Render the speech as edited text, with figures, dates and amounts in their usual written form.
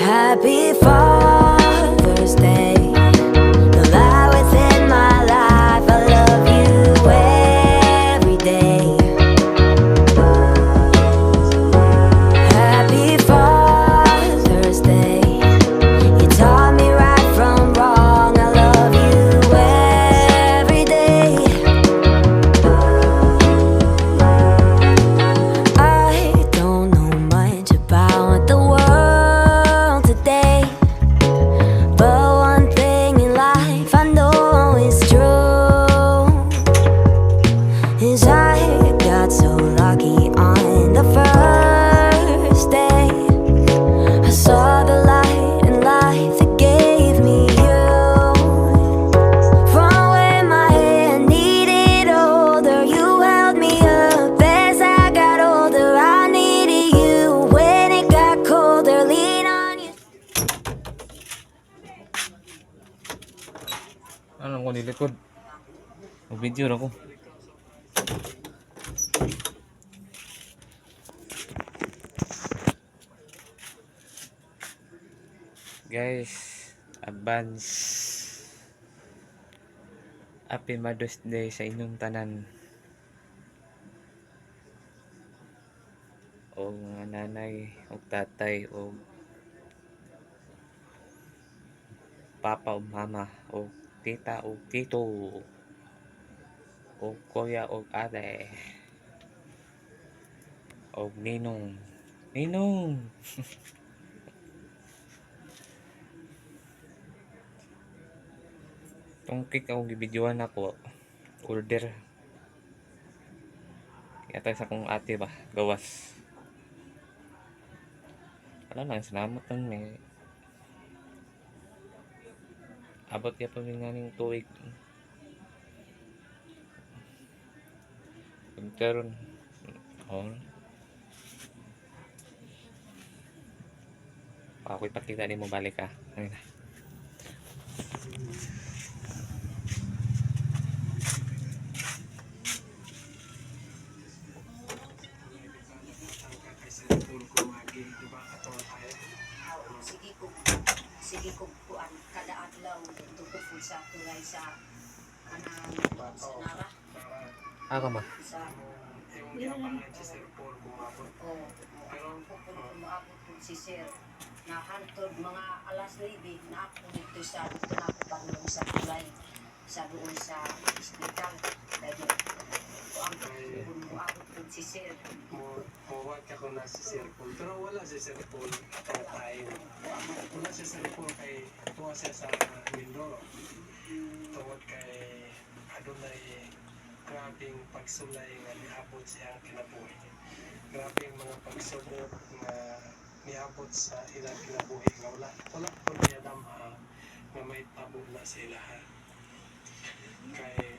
Happy Father's Day. The light within my life, I love you every day. Happy Father's Day. You taught me right from wrong, I love you every day. I don't know much about the world today, but one thing in life I know is true, is I got so lucky on the first day. I saw the light in life that gave me you. From when my hand needed older, you held me up as I got older. I needed you when it got colder, lean on you. Ano ko nilikod? Mag-video na ko. Guys, advance Happy Mother's Day sa inyong tanan. O mga nanay, o tatay, o papa, o mama, o tita, o tito, o kuya, o ate, o ninong. Ninong! Itong cake ako gibidyoan ako. Order. Kaya tayo sa kong ate ba? Gawas. Wala lang, salamat lang may abot kaya pa rin nga ng tuwig. Pagkaroon. Oh. Ako ipakita din mo balik ha. Ayun na. Sige ko kuan kada adlaw tugod po sa tulay sa kanang sa nara Ako ma. sa maabot po si sir na hantod mga alas 9 na ako dito sa dito na ako pangulong sa tulay sa doon sa hospital dahil ang maabot po si sir Mawag ako na si Sir Paul. Pero wala si Sir Paul at time. Wala si Sir Paul kay tuwa siya sa Mindoro. Tungod kay adunay grabing pagsulay nga niabot siya ang kinabuhi. Grabing mga pagsubok nga niabot sa ilang kinabuhi nga wala po niya damha nga may tabo na sila. Kay